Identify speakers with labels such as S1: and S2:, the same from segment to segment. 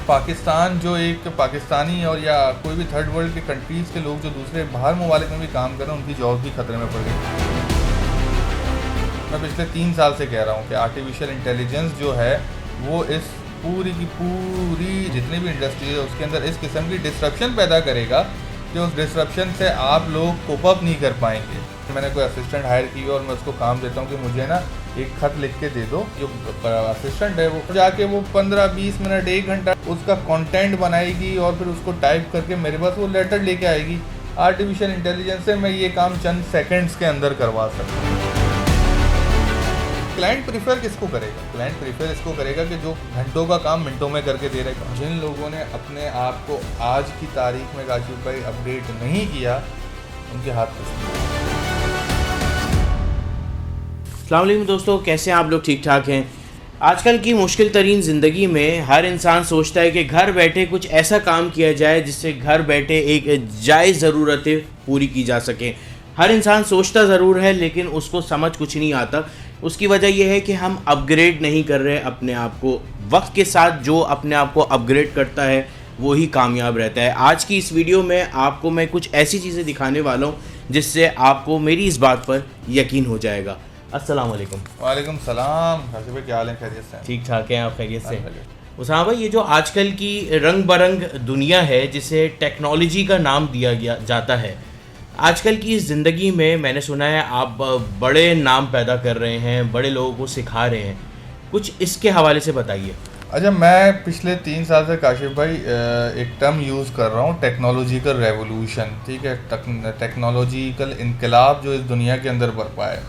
S1: पाकिस्तान जो एक पाकिस्तानी और या कोई भी थर्ड वर्ल्ड के कंट्रीज़ के लोग जो दूसरे बाहर ममालिक में भी काम कर रहे हैं उनकी जॉब भी खतरे में पड़ गई। मैं पिछले 3 साल से कह रहा हूँ कि आर्टिफिशियल इंटेलिजेंस जो है वो इस पूरी की पूरी जितनी भी इंडस्ट्री है उसके अंदर इस किस्म की डिस्ट्रप्शन पैदा करेगा कि उस डिस्ट्रप्शन से आप लोग कोप अप नहीं कर पाएंगे। मैंने कोई असिस्टेंट हायर की और मैं उसको काम देता हूँ कि मुझे ना एक खत लिख के दे दो, जो असिस्टेंट है वो जाके वो 15-20 मिनट 1 घंटा उसका कंटेंट बनाएगी और फिर उसको टाइप करके मेरे पास वो लेटर लेके आएगी। आर्टिफिशियल इंटेलिजेंस से मैं ये काम चंद सेकंड्स के अंदर करवा सकता हूँ। क्लाइंट प्रीफर किसको करेगा? क्लाइंट प्रीफर इसको करेगा कि जो घंटों का काम मिनटों में करके दे रहे हैं। जिन लोगों ने अपने आप को आज की तारीख में काशिफ भाई अपडेट नहीं किया उनके हाथ में।
S2: अस्सलाम वालेकुम दोस्तों, कैसे हैं आप लोग? ठीक ठाक हैं? आजकल की मुश्किल तरीन ज़िंदगी में हर इंसान सोचता है कि घर बैठे कुछ ऐसा काम किया जाए जिससे घर बैठे एक जायज़ ज़रूरतें पूरी की जा सकें। हर इंसान सोचता ज़रूर है लेकिन उसको समझ कुछ नहीं आता। उसकी वजह यह है कि हम अपग्रेड नहीं कर रहे अपने आप को। वक्त के साथ जो अपने आप को अपग्रेड करता है वो ही कामयाब रहता है। आज की इस वीडियो में आपको मैं कुछ ऐसी चीज़ें दिखाने वाला हूँ जिससे आपको मेरी इस बात पर यकीन हो जाएगा। अस्सलाम वालेकुम।
S1: वालेकुम सलाम। काशिफ भाई क्या हाल है? खैरियत से?
S2: ठीक ठाक हैं आप? खैरियत से? उसामा भाई, ये जो आजकल की रंग बरंग दुनिया है जिसे टेक्नोलॉजी का नाम दिया गया जाता है, आजकल की इस ज़िंदगी में मैंने सुना है आप बड़े नाम पैदा कर रहे हैं, बड़े लोगों को सिखा रहे हैं। कुछ इसके हवाले से बताइए।
S1: अच्छा, मैं पिछले 3 साल से काशिफ भाई एक टर्म यूज़ कर रहा हूँ, टेक्नोलॉजिकल रेवोल्यूशन। ठीक है, टेक्नोलॉजिकल इनकलाब जो इस दुनिया के अंदर बरपा है।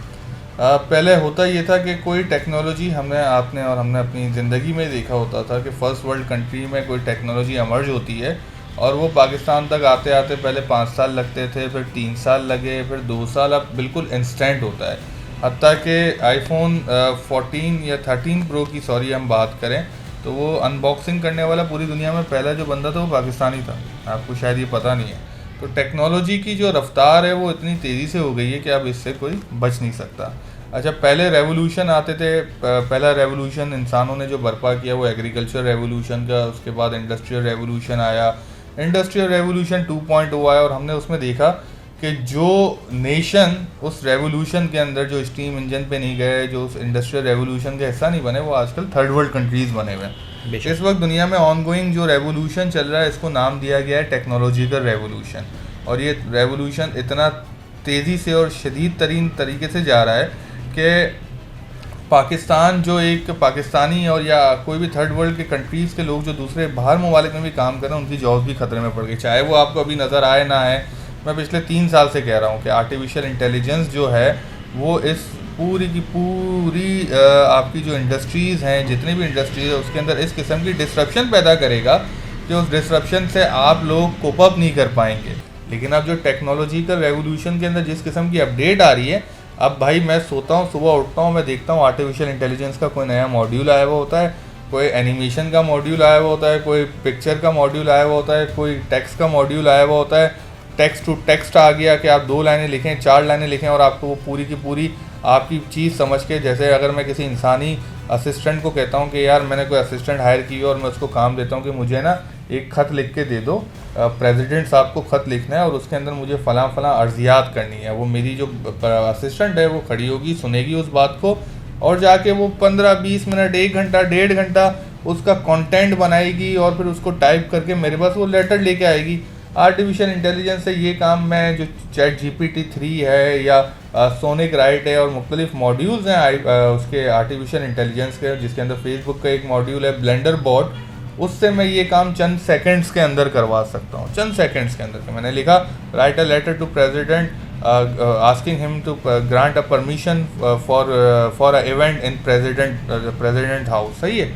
S1: पहले होता ये था कि कोई टेक्नोलॉजी हमने अपनी ज़िंदगी में देखा होता था कि फ़र्स्ट वर्ल्ड कंट्री में कोई टेक्नोलॉजी एमर्ज होती है और वो पाकिस्तान तक आते आते पहले 5 साल लगते थे, फिर 3 साल लगे, फिर 2 साल, अब बिल्कुल इंस्टेंट होता है। हत्ता कि आईफोन 14 या 13 प्रो की हम बात करें तो वो अनबॉक्सिंग करने वाला पूरी दुनिया में पहला जो बंदा था वो पाकिस्तानी था। आपको शायद ये पता नहीं है। तो टेक्नोलॉजी की जो रफ्तार है वो इतनी तेज़ी से हो गई है कि अब इससे कोई बच नहीं सकता। अच्छा, पहले रेवोल्यूशन आते थे। पहला रेवोल्यूशन इंसानों ने जो बर्पा किया वो एग्रीकल्चर रेवोल्यूशन का, उसके बाद इंडस्ट्रियल रेवोल्यूशन आया, इंडस्ट्रियल रेवोल्यूशन 2.0 आया और हमने उसमें देखा कि जो नेशन उस रेवोल्यूशन के अंदर जो स्टीम इंजन पे नहीं गए, जो उस इंडस्ट्रियल रेवोल्यूशन का हिस्सा नहीं बने, वो आजकल थर्ड वर्ल्ड कंट्रीज़ बने हुए हैं। इस वक्त दुनिया में ऑनगोइंग जो रेवोल्यूशन चल रहा है इसको नाम दिया गया है टेक्नोलॉजिकल रेवोल्यूशन। और ये रेवोल्यूशन इतना तेज़ी से और शदीद तरीन तरीके से जा रहा है कि पाकिस्तान जो एक पाकिस्तानी और या कोई भी थर्ड वर्ल्ड के कंट्रीज़ के लोग जो दूसरे बाहर ममालिक में भी काम कर रहे हैं उनकी जॉब भी खतरे में पड़ गई, चाहे वो आपको अभी नज़र आए ना आए। मैं पिछले 3 साल से कह रहा हूँ कि आर्टिफिशियल इंटेलिजेंस जो है वो इस पूरी की पूरी आपकी जो इंडस्ट्रीज़ हैं, जितनी भी इंडस्ट्रीज़ है उसके अंदर इस किस्म की डिस्ट्रप्शन पैदा करेगा कि उस डिस्ट्रप्शन से आप लोग कोप अप नहीं कर पाएंगे। लेकिन अब जो टेक्नोलॉजिकल रेवोल्यूशन के अंदर जिस किस्म की अपडेट आ रही है, अब भाई मैं सोता हूँ, सुबह उठता हूँ, मैं देखता हूँ आर्टिफिशियल इंटेलिजेंस का कोई नया मॉड्यूल आया हुआ होता है, कोई एनिमेशन का मॉड्यूल आया हुआ होता है, कोई पिक्चर का मॉड्यूल आया हुआ होता है, कोई टेक्स्ट का मॉड्यूल आया हुआ होता है। टेक्स्ट टू टेक्स्ट आ गया कि आप 2 लाइनें लिखें, 4 लाइनें लिखें और आपको वो पूरी की पूरी आपकी चीज़ समझ के, जैसे अगर मैं किसी इंसानी असिस्टेंट को कहता हूँ कि यार मैंने कोई असिस्टेंट हायर की और मैं उसको काम देता हूँ कि मुझे ना एक ख़त लिख के दे दो, प्रेसिडेंट साहब को ख़त लिखना है और उसके अंदर मुझे फ़लाँ अर्जियात करनी है। वो मेरी जो असिस्टेंट है वो खड़ी होगी, सुनेगी उस बात को और जाके वो 15-20 मिनट 1 घंटा 1.5 घंटा उसका कंटेंट बनाएगी और फिर उसको टाइप करके मेरे पास वो लेटर लेके आएगी। आर्टिफिशियल इंटेलिजेंस से ये काम मैं जो चैट GPT 3 है या सोनिक राइट है और मुख्तलिफ मॉड्यूल्स हैं उसके आर्टिफिशियल इंटेलिजेंस के, जिसके अंदर फेसबुक का एक मॉड्यूल है ब्लेंडर बॉट, उससे मैं ये काम चंद सेकंड्स के अंदर करवा सकता हूँ। चंद सेकंड्स के अंदर मैंने लिखा write a letter to president asking him to grant a permission for a event in president house. सही है,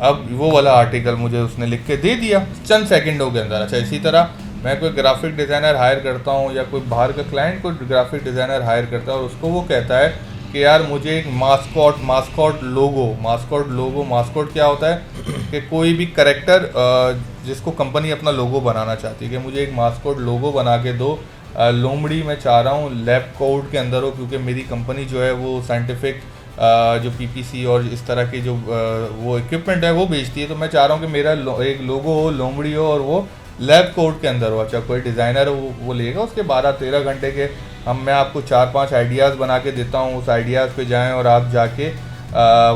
S1: अब वो वाला आर्टिकल मुझे उसने लिख के दे दिया चंद सेकंडों के अंदर। अच्छा, इसी तरह मैं कोई ग्राफिक डिज़ाइनर हायर करता हूँ या कोई बाहर का क्लाइंट कोई ग्राफिक डिज़ाइनर हायर करता है और उसको वो कहता है कि यार मुझे एक मास्कॉट लोगो क्या होता है कि कोई भी कैरेक्टर जिसको कंपनी अपना लोगो बनाना चाहती है कि मुझे एक मास्कॉट लोगो बना के दो। लोमड़ी मैं चाह रहा हूँ लैब कोड के अंदर हो, क्योंकि मेरी कंपनी जो है वो साइंटिफिक जो पीपीसी और इस तरह के जो वो इक्विपमेंट है वो बेचती है। तो मैं चाह रहा हूँ कि मेरा एक लोगो हो, लोमड़ी हो, और वो लैब कोट के अंदर हो। अच्छा, कोई डिज़ाइनर वो लेगा, उसके 12-13 घंटे के मैं आपको 4-5 आइडियाज़ बना के देता हूँ। उस आइडियाज़ पे जाएं और आप जाके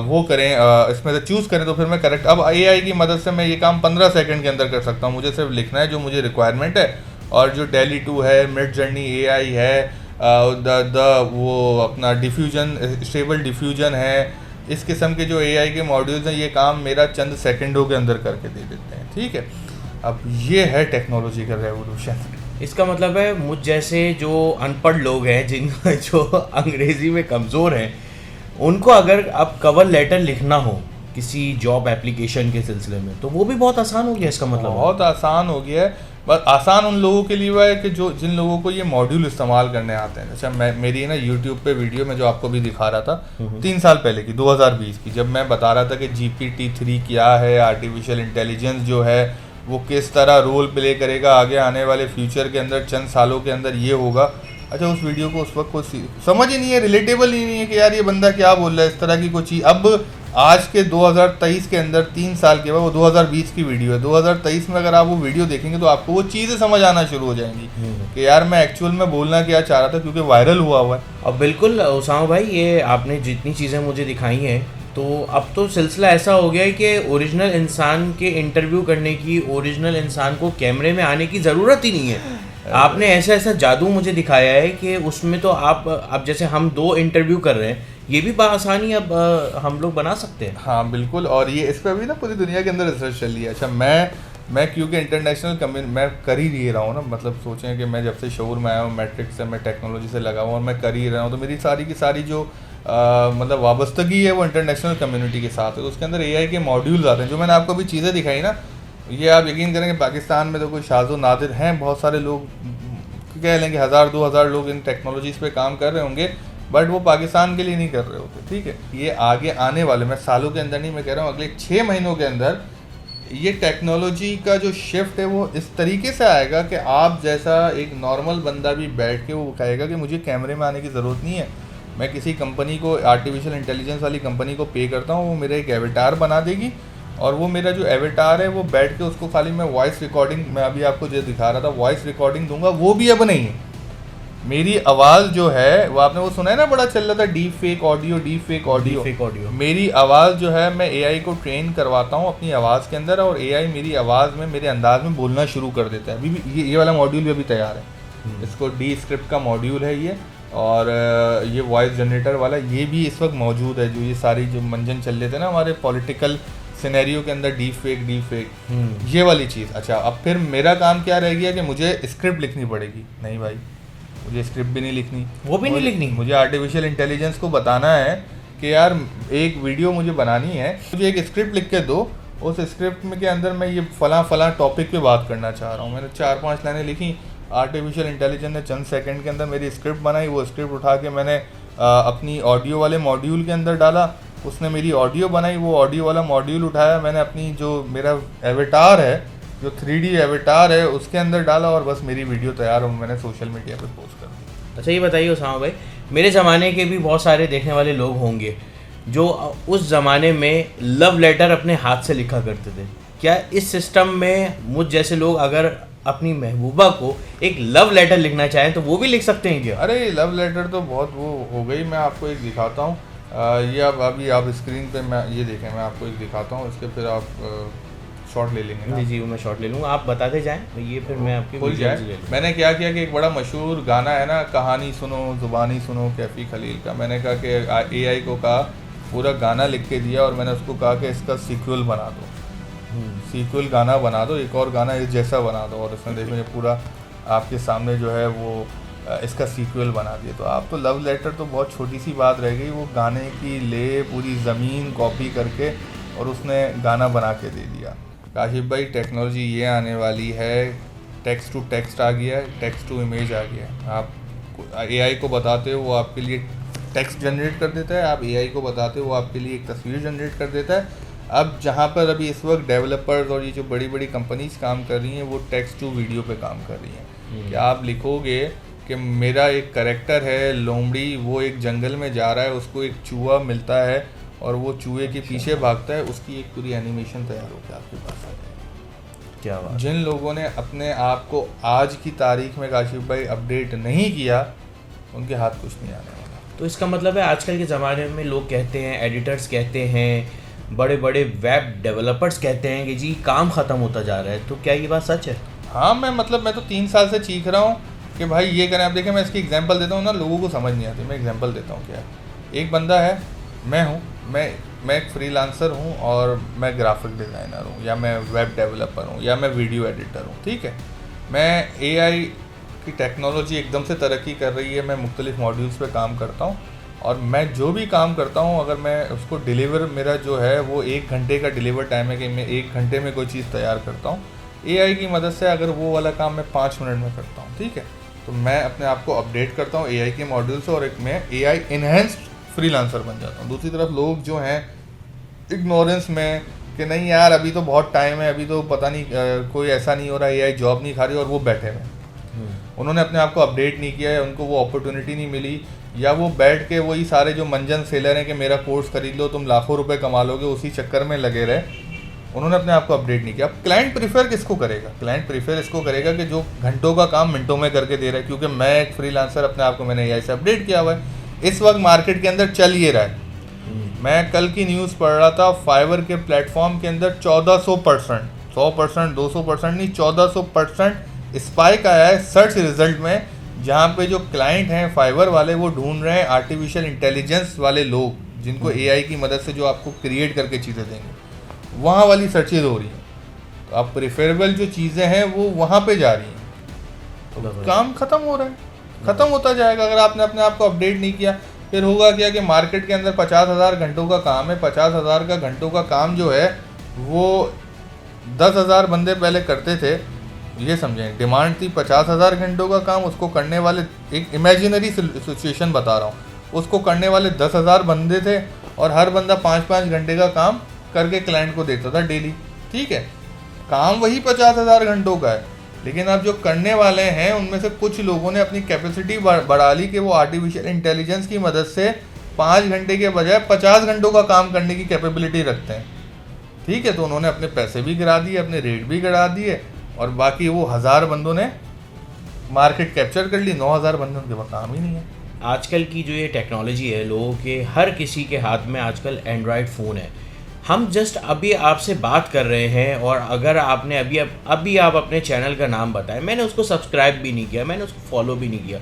S1: वो करें, इसमें से चूज़ करें, तो फिर मैं करेक्ट, अब एआई की मदद से मैं ये काम 15 सेकंड के अंदर कर सकता हूँ। मुझे सिर्फ लिखना है जो मुझे रिक्वायरमेंट है, और जो डेली 2 है, मिड जर्नी एआई है, वो अपना डिफ्यूजन, स्टेबल डिफ्यूजन है, इस किस्म के जो एआई के मॉड्यूल्स हैं, ये काम मेरा चंद सेकंडों के अंदर करके दे देते हैं। ठीक है, अब ये है टेक्नोलॉजी का रेवोल्यूशन।
S2: इसका मतलब है मुझ जैसे जो अनपढ़ लोग हैं, जिन जो अंग्रेज़ी में कमज़ोर हैं, उनको अगर अब कवर लेटर लिखना हो किसी जॉब एप्लीकेशन के सिलसिले में, तो वो भी बहुत आसान हो गया। इसका मतलब
S1: बहुत आसान हो गया है। बस आसान उन लोगों के लिए हुआ है कि जो जिन लोगों को ये मॉड्यूल इस्तेमाल करने आते हैं। जैसे मेरी ना यूट्यूब पे वीडियो में जो आपको भी दिखा रहा था 3 साल पहले की, 2020 की, जब मैं बता रहा था कि GPT-3 क्या है, आर्टिफिशियल इंटेलिजेंस जो है वो किस तरह रोल प्ले करेगा आगे आने वाले फ्यूचर के अंदर, चंद सालों के अंदर ये होगा। अच्छा, उस वीडियो को उस वक्त कुछ समझ ही नहीं है, रिलेटेबल ही नहीं है कि यार ये बंदा क्या बोल रहा है, इस तरह की कोई चीज़। अब आज के 2023 के अंदर 3 साल के बाद, वो 2020 की वीडियो है, 2023 में अगर आप वो वीडियो देखेंगे तो आपको वो चीज़ें समझ आना शुरू हो जाएंगी कि यार मैं एक्चुअल में बोलना क्या चाह रहा था, क्योंकि वायरल हुआ है।
S2: अब बिल्कुल उसामा भाई, ये आपने जितनी चीज़ें मुझे दिखाई हैं, तो अब तो सिलसिला ऐसा हो गया है कि ओरिजिनल इंसान के इंटरव्यू करने की, ओरिजिनल इंसान को कैमरे में आने की ज़रूरत ही नहीं है। आपने ऐसा ऐसा जादू मुझे दिखाया है कि उसमें तो आप, अब जैसे हम 2 इंटरव्यू कर रहे हैं, ये भी बआसानी अब हम लोग बना सकते हैं।
S1: हाँ बिल्कुल, और ये इस पर भी ना पूरी दुनिया के अंदर रिसर्च चल रही है। अच्छा, मैं क्योंकि इंटरनेशनल कम्युनिटी मैं कर ही रही रहा हूँ ना, मतलब सोचें कि मैं जब से शोर में आया हूँ, मैट्रिक्स से, मैं टेक्नोलॉजी से लगा हूँ और मैं कर ही रहा हूँ, तो मेरी सारी की सारी जो मतलब वाबस्तगी है वो इंटरनेशनल कम्युनिटी के साथ है। तो उसके अंदर एआई के मॉड्यूल्स आते हैं। जो मैंने आपको अभी चीज़ें दिखाई ना, ये आप यकीन करेंगे पाकिस्तान में तो कोई शाज़ो नादिर हैं, बहुत सारे लोग कह लेंगे 1000-2000 लोग इन टेक्नोलॉजीज़ पे काम कर रहे होंगे, बट वो पाकिस्तान के लिए नहीं कर रहे होते। ठीक है, ये आगे आने वाले, मैं सालों के अंदर नहीं, मैं कह रहा हूँ अगले 6 महीनों के अंदर ये टेक्नोलॉजी का जो शिफ्ट है वो इस तरीके से आएगा कि आप जैसा एक नॉर्मल बंदा भी बैठ के वो कहेगा कि मुझे कैमरे में आने की ज़रूरत नहीं है, मैं किसी कंपनी को, आर्टिफिशियल इंटेलिजेंस वाली कंपनी को पे करता हूँ, वो मेरा एक एवेटार बना देगी, और वो मेरा जो एवेटार है वो बैठ के उसको खाली मैं वॉइस रिकॉर्डिंग, मैं अभी आपको जो दिखा रहा था वॉइस रिकॉर्डिंग दूंगा, वो भी अब नहीं है। मेरी आवाज़ जो है वो, आपने वो सुना है ना, बड़ा चल रहा था डीप फेक ऑडियो। मेरी आवाज़ जो है, मैं एआई को ट्रेन करवाता हूँ अपनी आवाज़ के अंदर, और एआई मेरी आवाज़ में, मेरे अंदाज में बोलना शुरू कर देता है। अभी भी ये वाला मॉड्यूल भी अभी तैयार है, इसको डी स्क्रिप्ट का मॉड्यूल है ये, और ये वॉइस जनरेटर वाला ये भी इस वक्त मौजूद है। जो ये सारी जो मंजन चल रहे थे ना हमारे पॉलिटिकल सिनेरियो के अंदर, डीप फेक ये वाली चीज़। अच्छा, अब फिर मेरा काम क्या रह गया कि मुझे स्क्रिप्ट लिखनी पड़ेगी। नहीं भाई, मुझे स्क्रिप्ट भी नहीं लिखनी,
S2: वो भी नहीं लिखनी।
S1: मुझे आर्टिफिशियल इंटेलिजेंस को बताना है कि यार एक वीडियो मुझे बनानी है, मुझे एक स्क्रिप्ट लिख के दो, उस स्क्रिप्ट में के अंदर मैं ये फलां टॉपिक पे बात करना चाह रहा हूँ। मैंने 4-5 लाइनें लिखी, आर्टिफिशियल इंटेलिजेंस ने चंद सेकंड के अंदर मेरी स्क्रिप्ट बनाई। वो स्क्रिप्ट उठा के मैंने अपनी ऑडियो वाले मॉड्यूल के अंदर डाला, उसने मेरी ऑडियो बनाई। वो ऑडियो वाला मॉड्यूल उठाया, मैंने अपनी जो मेरा एवेटार है, जो 3D एवेटार है, उसके अंदर डाला, और बस मेरी वीडियो तैयार हो, मैंने सोशल मीडिया पे पोस्ट कर दी।
S2: अच्छा, ये बताइए उसामा भाई, मेरे ज़माने के भी बहुत सारे देखने वाले लोग होंगे जो उस ज़माने में लव लेटर अपने हाथ से लिखा करते थे। क्या इस सिस्टम में मुझ जैसे लोग अगर अपनी महबूबा को एक लव लेटर लिखना चाहें तो वो भी लिख सकते हैं क्या?
S1: अरे लव लेटर तो बहुत वो हो गई। मैं आपको एक दिखाता हूँ, ये अब अभी आप स्क्रीन पे, मैं ये देखें, मैं आपको एक दिखाता हूँ, इसके फिर आप शॉट ले लेंगे ना?
S2: जी, मैं शॉट ले लूँगा, आप बताते जाएं, ये फिर मैं आपकी
S1: खुल जाए। मैंने क्या किया कि एक बड़ा मशहूर गाना है ना, कहानी सुनो ज़ुबानी सुनो कैफ़ी खलील का, मैंने कहा कि एआई को कहा पूरा गाना लिख के दिया, और मैंने उसको कहा कि इसका सीक्वल बना दो, सीक्वल गाना बना दो, एक और गाना इस जैसा बना दो, और उसने देखो ये पूरा आपके सामने जो है वो इसका सीक्वल बना दिया। तो आप तो लव लेटर तो बहुत छोटी सी बात रह गई, वो गाने की ले पूरी ज़मीन कॉपी करके और उसने गाना बना के दे दिया। काशिफ भाई, टेक्नोलॉजी ये आने वाली है, टेक्स्ट टू टेक्स्ट आ गया है, टेक्स्ट टू इमेज आ गया है। आप एआई को बताते हो वो आपके लिए टेक्स्ट जनरेट कर देता है, आप एआई को बताते हो वो आपके लिए एक तस्वीर जनरेट कर देता है। अब जहाँ पर अभी इस वक्त डेवलपर्स और ये जो बड़ी बड़ी कंपनीज काम कर रही हैं वो टेक्स्ट टू वीडियो पे काम कर रही हैं। कि आप लिखोगे कि मेरा एक करेक्टर है लोमड़ी, वो एक जंगल में जा रहा है, उसको एक चूहा मिलता है और वो चूहे के पीछे भागता है, उसकी एक पूरी एनिमेशन तैयार होकर आपके पास आ जाएगी।
S2: क्या बात।
S1: जिन लोगों ने अपने आप को आज की तारीख में काशिफ भाई अपडेट नहीं किया, उनके हाथ कुछ नहीं आने वाला।
S2: तो इसका मतलब है आजकल के ज़माने में लोग कहते हैं, एडिटर्स कहते हैं, बड़े बड़े वेब डेवलपर्स कहते हैं कि जी काम ख़त्म होता जा रहा है, तो क्या ये बात सच है?
S1: हाँ, मैं तो 3 साल से चीख रहा हूँ कि भाई ये करें। आप देखें, मैं इसकी एग्जांपल देता हूँ ना, लोगों को समझ नहीं आती, मैं एग्जांपल देता हूँ क्या है। एक बंदा है, मैं हूँ, मैं एक फ्रीलांसर हूँ और मैं ग्राफिक डिज़ाइनर हूँ, या मैं वेब डेवलपर हूँ, या मैं वीडियो एडिटर हूँ, ठीक है। मैं एआई की टेक्नोलॉजी एकदम से तरक्की कर रही है, मैं मुख्तलिफ मॉड्यूल्स पे काम करता हूँ, और मैं जो भी काम करता हूँ अगर मैं उसको डिलीवर, मेरा जो है वो 1 घंटे का डिलीवर टाइम है कि मैं 1 घंटे में कोई चीज़ तैयार करता हूँ, एआई की मदद से अगर वो वाला काम मैं 5 मिनट में करता हूँ, ठीक है। तो मैं अपने आप को अपडेट करता हूँ एआई के मॉड्यूल से, और एक मैं एआई इन्हेंस्ड फ्रीलांसर बन जाता हूँ। दूसरी तरफ लोग जो हैं इग्नोरेंस में कि नहीं यार अभी तो बहुत टाइम है, अभी तो पता नहीं कोई ऐसा नहीं हो रहा, एआई जॉब नहीं खा रही, और वो बैठे हुए, उन्होंने अपने आप को अपडेट नहीं किया है, उनको वो अपॉर्चुनिटी नहीं मिली, या वो बैठ के वही सारे जो मंजन सेलर हैं कि मेरा कोर्स खरीद लो तुम लाखों रुपए कमा लोगे, उसी चक्कर में लगे रहे, उन्होंने अपने आप को अपडेट नहीं किया। अब क्लाइंट प्रीफर किसको करेगा? क्लाइंट प्रीफर इसको करेगा कि जो घंटों का काम मिनटों में करके दे रहा है, क्योंकि मैं एक फ्रीलांसर अपने आप को मैंने एआई से अपडेट किया हुआ है। इस वक्त मार्केट के अंदर चल ये रहा है, मैं कल की न्यूज़ पढ़ रहा था, फाइवर के प्लेटफॉर्म के अंदर 1400%, 100%, 200% नहीं, 1400% स्पाइक आया है सर्च रिजल्ट में, जहाँ पे जो क्लाइंट हैं फाइवर वाले वो ढूंढ रहे हैं आर्टिफिशियल इंटेलिजेंस वाले लोग, जिनको एआई की मदद से जो आपको क्रिएट करके चीज़ें देंगे, वहाँ वाली सर्चेज हो रही हैं। तो आप प्रेफरेबल जो चीज़ें हैं वो वहाँ पे जा रही हैं, तो काम ख़त्म हो रहा है, ख़त्म होता जाएगा अगर आपने अपने आप को अपडेट नहीं किया। फिर होगा क्या कि मार्केट के अंदर 50,000 घंटों का काम है, 50,000 का घंटों का काम जो है वो 10,000 बंदे पहले करते थे, ये समझें, डिमांड थी 50,000 घंटों का काम, उसको करने वाले, एक इमेजिनरी सिचुएशन बता रहा हूँ, उसको करने वाले 10,000 बंदे थे, और हर बंदा 5-5 घंटे का काम करके क्लाइंट को देता था डेली, ठीक है। काम वही 50,000 घंटों का है, लेकिन अब जो करने वाले हैं उनमें से कुछ लोगों ने अपनी कैपेसिटी बढ़ा ली कि वो आर्टिफिशियल इंटेलिजेंस की मदद से 5 घंटे के बजाय 50 घंटों का काम करने की कैपेबिलिटी रखते हैं, ठीक है। तो उन्होंने अपने पैसे भी गिरा दिए, अपने रेट भी गिरा दिए, और बाकी वो 1000 बंदों ने मार्केट कैप्चर कर ली, 9,000 बंदे उनके पास काम ही नहीं है।
S2: आजकल की जो ये टेक्नोलॉजी है, लोगों के हर किसी के हाथ में आजकल एंड्रॉयड फ़ोन है। हम जस्ट अभी आपसे बात कर रहे हैं, और अगर आपने अभी आप अपने चैनल का नाम बताएं, मैंने उसको सब्सक्राइब भी नहीं किया, मैंने उसको फॉलो भी नहीं किया,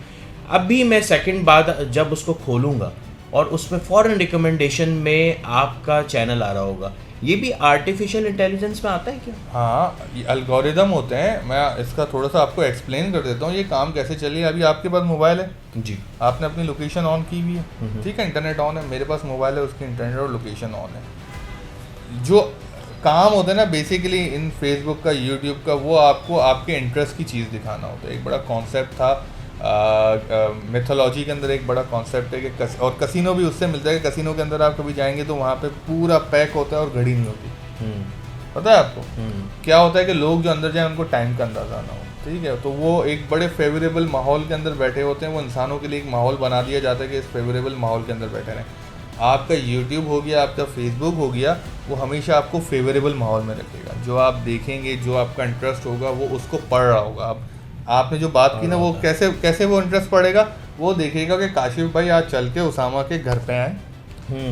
S2: अभी मैं सेकंड बाद जब उसको खोलूँगा और उसमें फ़ौरन रिकमेंडेशन में आपका चैनल आ रहा होगा, ये भी आर्टिफिशियल इंटेलिजेंस में आता है क्या?
S1: हाँ, ये एल्गोरिदम होते हैं, मैं इसका थोड़ा सा आपको एक्सप्लेन कर देता हूँ ये काम कैसे चलिए। अभी आपके पास मोबाइल है
S2: जी,
S1: आपने अपनी लोकेशन ऑन की हुई है, ठीक है, इंटरनेट ऑन है, मेरे पास मोबाइल है, उसकी इंटरनेट और लोकेशन ऑन है। जो काम होता है ना बेसिकली इन फेसबुक का, यूट्यूब का, वो आपको आपके इंटरेस्ट की चीज़ दिखाना होता है। एक बड़ा कॉन्सेप्ट था मिथोलॉजी के अंदर, एक बड़ा कॉन्सेप्ट है कि और कसिनो भी उससे मिलता है कि कसिनो के अंदर आप कभी जाएंगे तो वहाँ पे पूरा पैक होता है और घड़ी नहीं होती, पता है आपको क्या होता है कि लोग जो अंदर जाए उनको टाइम का अंदाज़ा ना हो, ठीक है। तो वो एक बड़े फेवरेबल माहौल के अंदर बैठे होते हैं, वो इंसानों के लिए एक माहौल बना दिया जाता है कि इस फेवरेबल माहौल के अंदर बैठे रहें। आपका यूट्यूब हो गया, आपका फेसबुक हो गया, वो हमेशा आपको फेवरेबल माहौल में रखेगा। जो आप देखेंगे, जो आपका इंटरेस्ट होगा, वो उसको पढ़ रहा होगा। आपने जो बात की ना, वो कैसे वो इंटरेस्ट पड़ेगा, वो देखेगा कि काशिफ भाई आज चल के उसामा के घर पे आए,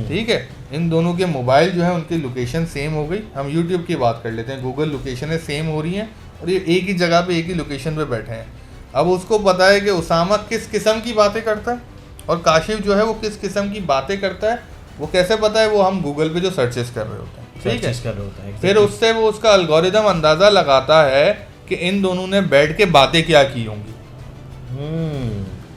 S1: ठीक है। इन दोनों के मोबाइल जो है उनकी लोकेशन सेम हो गई। हम यूट्यूब की बात कर लेते हैं, गूगल लोकेशनें सेम हो रही हैं और ये एक ही जगह पे एक ही लोकेशन पे बैठे हैं। अब उसको पता है कि उसामा किस किस्म की बातें करता है और काशिफ जो है वो किस किस्म की बातें करता है। वो कैसे पता है? वो हम गूगल पे जो सर्चेस कर रहे होते हैं, ठीक है। फिर उससे वो उसका एल्गोरिदम अंदाज़ा लगाता है कि इन दोनों ने बैठ के बातें क्या की होंगी,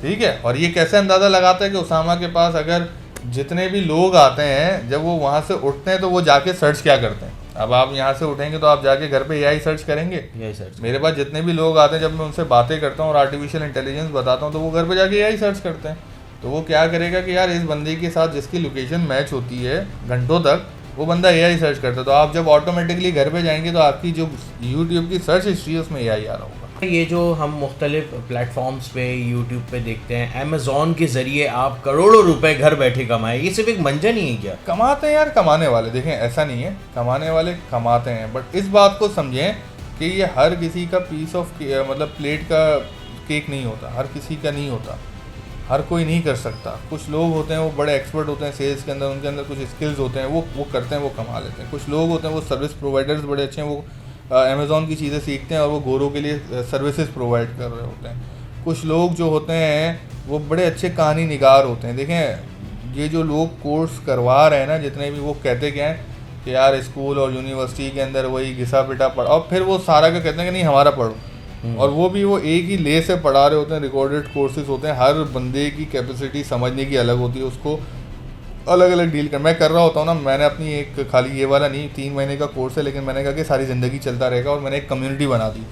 S1: ठीक है। और ये कैसे अंदाज़ा लगाता है कि उसामा के पास अगर जितने भी लोग आते हैं, जब वो वहाँ से उठते हैं तो वो जाके सर्च क्या करते हैं। अब आप यहाँ से उठेंगे तो आप जाके घर पे यही सर्च करेंगे, यही सर्च। मेरे पास जितने भी लोग आते हैं, जब मैं उनसे बातें करता हूँ और आर्टिफिशियल इंटेलिजेंस बताता हूँ, तो वो घर पे जाके यही सर्च करते हैं। तो वो क्या करेगा कि यार इस बंदे के साथ जिसकी लोकेशन मैच होती है घंटों तक, वो बंदा एआई सर्च करता है। तो आप जब ऑटोमेटिकली घर पे जाएंगे तो आपकी जो यूट्यूब की सर्च हिस्ट्री है उसमें एआई आ रहा होगा।
S2: ये जो हम मुख्तलिफ प्लेटफॉर्म्स पे यूट्यूब पे देखते हैं, अमेज़ॉन के ज़रिए आप करोड़ों रुपए घर बैठे कमाए, ये सिर्फ एक मंजन ही है क्या?
S1: कमाते हैं यार, कमाने वाले, देखें ऐसा नहीं है, कमाने वाले कमाते हैं, बट इस बात को समझें कि ये हर किसी का पीस ऑफ मतलब प्लेट का केक नहीं होता, हर किसी का नहीं होता, हर कोई नहीं कर सकता। कुछ लोग होते हैं वो बड़े एक्सपर्ट होते हैं सेल्स के अंदर, उनके अंदर कुछ स्किल्स होते हैं, वो करते हैं, वो कमा लेते हैं। कुछ लोग होते हैं वो सर्विस प्रोवाइडर्स बड़े अच्छे हैं, वो अमेज़ॉन की चीज़ें सीखते हैं और वो गोरों के लिए सर्विसेज प्रोवाइड कर रहे होते हैं। कुछ लोग जो होते हैं वो बड़े अच्छे कहानी निगार होते हैं। देखें ये जो लोग कोर्स करवा रहे हैं ना, जितने भी, वो कहते क्या हैं कि यार स्कूल और यूनिवर्सिटी के अंदर वही घिसा पिटा पढ़ा, और फिर वो सारा का कहते हैं कि नहीं हमारा पढ़ो, और वो भी वो एक ही ले से पढ़ा रहे होते हैं। रिकॉर्डेड कोर्सेज होते हैं, हर बंदे की कैपेसिटी समझने की अलग होती है, उसको अलग अलग डील कर। मैं कर रहा होता हूँ ना, मैंने अपनी एक खाली ये वाला नहीं 3 महीने का कोर्स है, लेकिन मैंने कहा कि सारी ज़िंदगी चलता रहेगा, और मैंने एक कम्युनिटी बना दी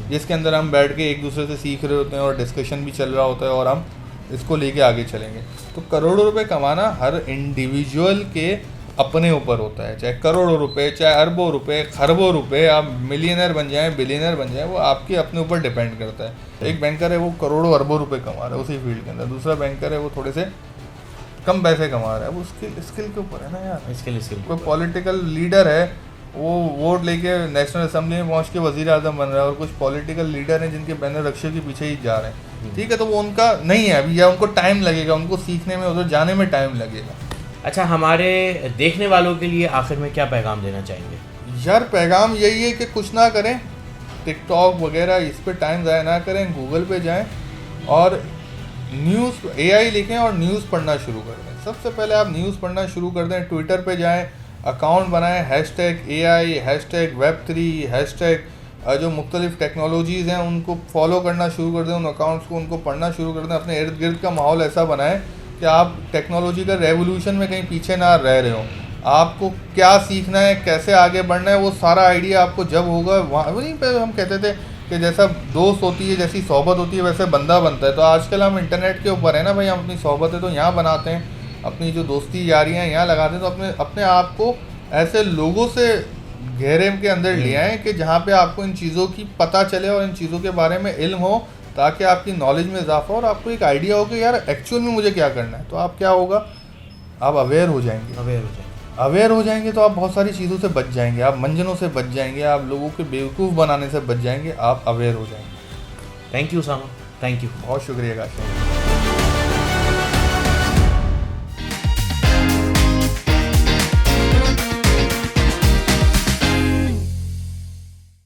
S1: जिसके अंदर हम बैठ के एक दूसरे से सीख रहे होते हैं और डिस्कशन भी चल रहा होता है, और हम इसको लेके आगे चलेंगे। तो करोड़ों रुपए कमाना हर इंडिविजुअल के अपने ऊपर होता है, चाहे करोड़ों रुपए, चाहे अरबों रुपए, खरबों रुपए, आप मिलियनर बन जाएं, बिलियनर बन जाएं, वो आपके अपने ऊपर डिपेंड करता है। एक बैंकर है वो करोड़ों अरबों रुपए कमा रहा है उसी फील्ड के अंदर, दूसरा बैंकर है वो थोड़े से कम पैसे कमा रहा है, वो स्किल के ऊपर है ना यार।
S2: स्किल
S1: कोई पॉलिटिकल लीडर है वो वोट लेके नेशनल असेंबली में पहुंच के वजीर आजम बन रहा है, और कुछ पॉलिटिकल लीडर हैं जिनके बैनर रक्षे के पीछे ही जा रहे हैं, ठीक है, तो वो उनका नहीं है अभी, या उनको टाइम लगेगा, उनको सीखने में, उधर जाने में टाइम लगेगा।
S2: अच्छा, हमारे देखने वालों के लिए आखिर में क्या पैगाम देना चाहेंगे?
S1: यार पैगाम यही है कि कुछ ना करें, टिकटॉक वगैरह इस पे टाइम ज़ाया ना करें, गूगल पे जाएं और न्यूज़ AI लिखें और न्यूज़ पढ़ना शुरू कर दें। सबसे पहले आप न्यूज़ पढ़ना शुरू कर दें, ट्विटर पे जाएं, अकाउंट बनाएं, #AI, #Web3, जो मुख्तलिफ टेक्नोलॉजीज़ हैं उनको फॉलो करना शुरू कर दें, उन अकाउंट्स को, उनको पढ़ना शुरू कर दें। अपने इर्द गिर्द का माहौल ऐसा बनाएं कि आप टेक्नोलॉजी का रेवोल्यूशन में कहीं पीछे ना रह रहे हो। आपको क्या सीखना है, कैसे आगे बढ़ना है, वो सारा आइडिया आपको जब होगा, वहाँ वहीं पे हम कहते थे कि जैसा दोस्त होती है, जैसी सोहबत होती है, वैसे बंदा बनता है। तो आजकल हम इंटरनेट के ऊपर है ना भाई, हम अपनी सोहबत है तो यहाँ बनाते हैं, अपनी जो दोस्ती यारियाँ यहाँ लगाते हैं, तो अपने आप को ऐसे लोगों से घेरे के अंदर ले आएँ कि जहाँ पे आपको इन चीज़ों की पता चले और इन चीज़ों के बारे में इल्म हो, ताकि आपकी नॉलेज में इजाफा हो और आपको एक आइडिया हो कि यार एक्चुअल में मुझे क्या करना है। तो आप क्या होगा, आप अवेयर हो जाएंगे, तो आप बहुत सारी चीज़ों से बच जाएंगे, आप मंजनों से बच जाएंगे, आप लोगों के बेवकूफ़ बनाने से बच जाएंगे, आप अवेयर हो जाएंगे।
S2: Thank you Sama, thank you.
S1: बहुत शुक्रिया काशिफ।